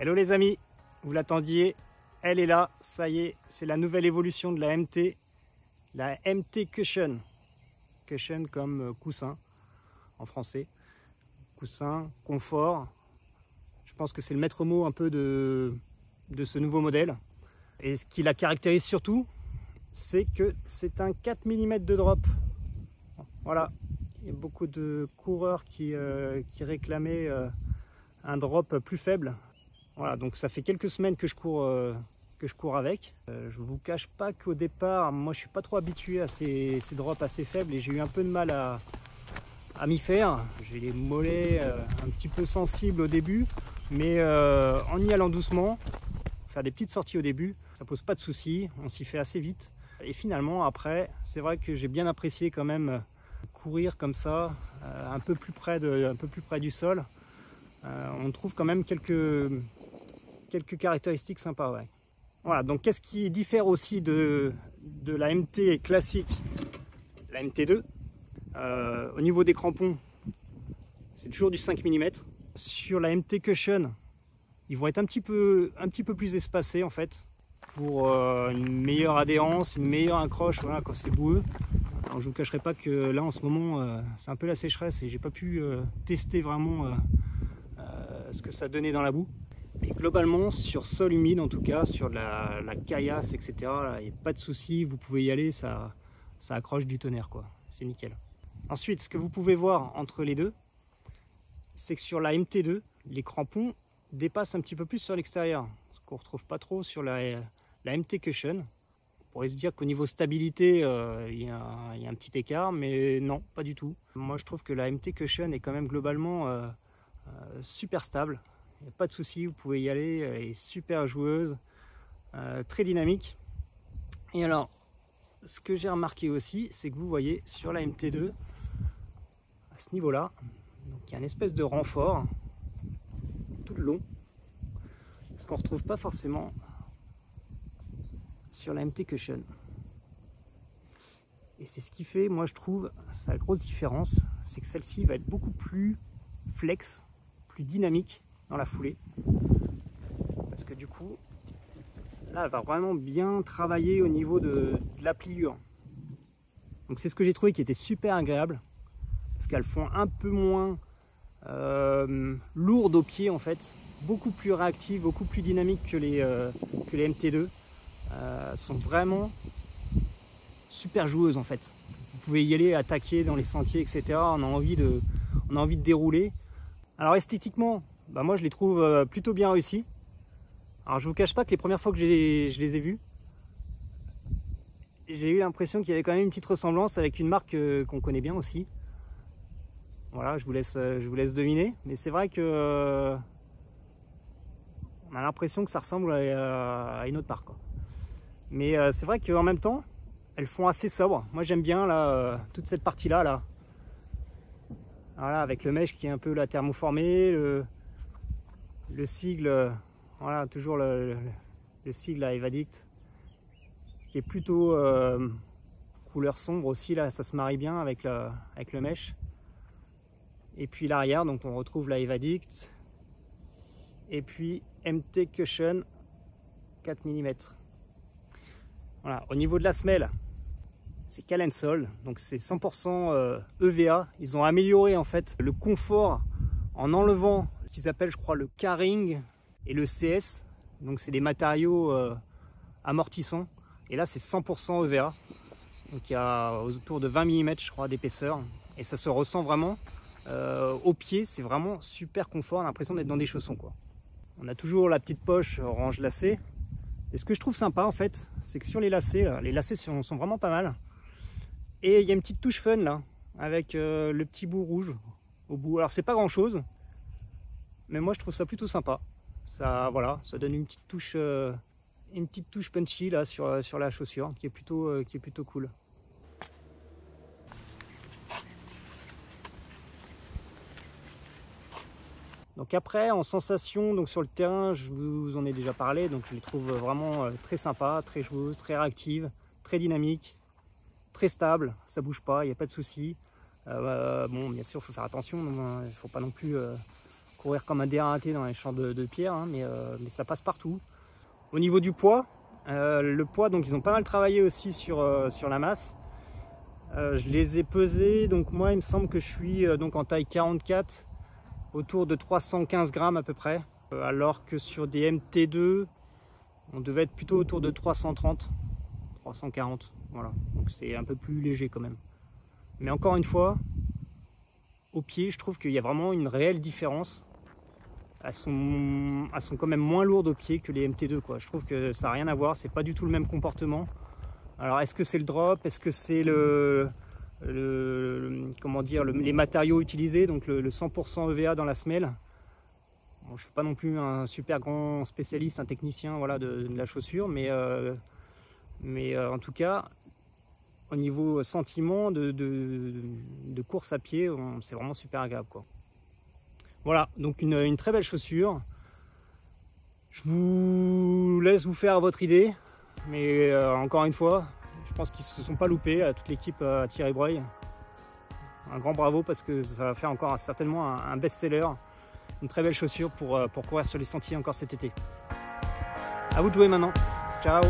Hello les amis, vous l'attendiez, elle est là, ça y est, c'est la nouvelle évolution de la MT, la MT Cushion. Cushion comme coussin en français, coussin, confort. Je pense que c'est le maître mot un peu de ce nouveau modèle. Et ce qui la caractérise surtout, c'est que c'est un 4 mm de drop. Voilà, il y a beaucoup de coureurs qui réclamaient un drop plus faible. Voilà, donc ça fait quelques semaines que je cours avec. Je vous cache pas qu'au départ, moi je suis pas trop habitué à ces drops assez faibles et j'ai eu un peu de mal à m'y faire. J'ai les mollets un petit peu sensibles au début, mais en y allant doucement, faire des petites sorties au début, ça pose pas de soucis, on s'y fait assez vite. Et finalement après, c'est vrai que j'ai bien apprécié quand même courir comme ça, un peu plus près du sol. On trouve quand même quelques caractéristiques sympas. Ouais. Voilà, donc qu'est-ce qui diffère aussi de la MT classique, la MT2 au niveau des crampons, c'est toujours du 5 mm. Sur la MT Cushion, ils vont être un petit peu plus espacés en fait, pour une meilleure adhérence, une meilleure accroche voilà, quand c'est boueux. Alors, je ne vous cacherai pas que là en ce moment c'est un peu la sécheresse et j'ai pas pu tester vraiment ce que ça donnait dans la boue. Et globalement sur sol humide en tout cas, sur la caillasse etc, il n'y a pas de souci, vous pouvez y aller, ça accroche du tonnerre quoi, c'est nickel. Ensuite ce que vous pouvez voir entre les deux, c'est que sur la MT2, les crampons dépassent un petit peu plus sur l'extérieur, ce qu'on ne retrouve pas trop sur la MT Cushion. On pourrait se dire qu'au niveau stabilité, il y a un petit écart, mais non, pas du tout. Moi je trouve que la MT Cushion est quand même globalement super stable. Il n'y a pas de souci, vous pouvez y aller, elle est super joueuse, très dynamique. Et alors, ce que j'ai remarqué aussi, c'est que vous voyez sur la MT2, à ce niveau-là, il y a une espèce de renfort tout le long, ce qu'on ne retrouve pas forcément sur la MT Cushion. Et c'est ce qui fait, moi je trouve, sa grosse différence, c'est que celle-ci va être beaucoup plus flex, plus dynamique dans la foulée, parce que du coup là elle va vraiment bien travailler au niveau de la pliure. Donc c'est ce que j'ai trouvé qui était super agréable, parce qu'elles font un peu moins lourdes au pied en fait, beaucoup plus réactives, beaucoup plus dynamiques que les MT2, sont vraiment super joueuses en fait. Vous pouvez y aller, attaquer dans les sentiers etc, on a envie de dérouler. Alors esthétiquement, bah moi je les trouve plutôt bien réussis. Alors je vous cache pas que les premières fois que je les ai vus, j'ai eu l'impression qu'il y avait quand même une petite ressemblance avec une marque qu'on connaît bien aussi. Voilà, je vous laisse deviner, mais c'est vrai que on a l'impression que ça ressemble à une autre marque, quoi. Mais c'est vrai qu'en même temps, elles font assez sobre. Moi j'aime bien là, toute cette partie là. Voilà, avec le mesh qui est un peu la thermoformée, le sigle, voilà, toujours le sigle à Evadict, qui est plutôt couleur sombre aussi, là, ça se marie bien avec le mesh. Et puis l'arrière, donc on retrouve la Evadict, et puis MT Cushion 4 mm. Voilà, au niveau de la semelle, c'est Calansol, donc c'est 100% EVA. Ils ont amélioré en fait le confort en enlevant ce qu'ils appellent, je crois, le K-ring et le CS. Donc c'est des matériaux amortissants. Et là c'est 100% EVA. Donc il y a autour de 20 mm, je crois, d'épaisseur. Et ça se ressent vraiment au pied. C'est vraiment super confort. On a l'impression d'être dans des chaussons, quoi. On a toujours la petite poche orange lacet. Et ce que je trouve sympa en fait, c'est que sur les lacets sont vraiment pas mal. Et il y a une petite touche fun là, avec le petit bout rouge au bout. Alors c'est pas grand chose, mais moi je trouve ça plutôt sympa. Ça, voilà, ça donne une petite touche punchy là sur la chaussure, qui est plutôt cool. Donc après, en sensation, donc sur le terrain, je vous en ai déjà parlé, donc je les trouve vraiment très sympas, très joueuses, très réactives, très dynamiques, très stables, ça bouge pas, il n'y a pas de souci. Bon, bien sûr, il faut faire attention, il ne faut pas non plus courir comme un dératé dans les champs de pierre, hein, mais ça passe partout. Au niveau du poids, le poids, donc ils ont pas mal travaillé aussi sur la masse. Je les ai pesés, donc moi il me semble que je suis donc en taille 44, autour de 315 grammes à peu près, alors que sur des MT2, on devait être plutôt autour de 330, 340, voilà, donc c'est un peu plus léger quand même. Mais encore une fois, au pied, je trouve qu'il y a vraiment une réelle différence. Elles sont quand même moins lourdes au pied que les MT2, quoi. Je trouve que ça n'a rien à voir, c'est pas du tout le même comportement. Alors est-ce que c'est le drop, est-ce que c'est comment dire, les matériaux utilisés, donc le 100% EVA dans la semelle. Bon, je ne suis pas non plus un super grand spécialiste, un technicien, voilà, de la chaussure, mais en tout cas, au niveau sentiment de course à pied, c'est vraiment super agréable, quoi. Voilà, donc une très belle chaussure. Je vous laisse vous faire votre idée, mais encore une fois, je pense qu'ils ne se sont pas loupés, à toute l'équipe à Thierry Breuil. Un grand bravo parce que ça va faire encore certainement un best-seller. Une très belle chaussure pour courir sur les sentiers encore cet été. À vous de jouer maintenant. Ciao!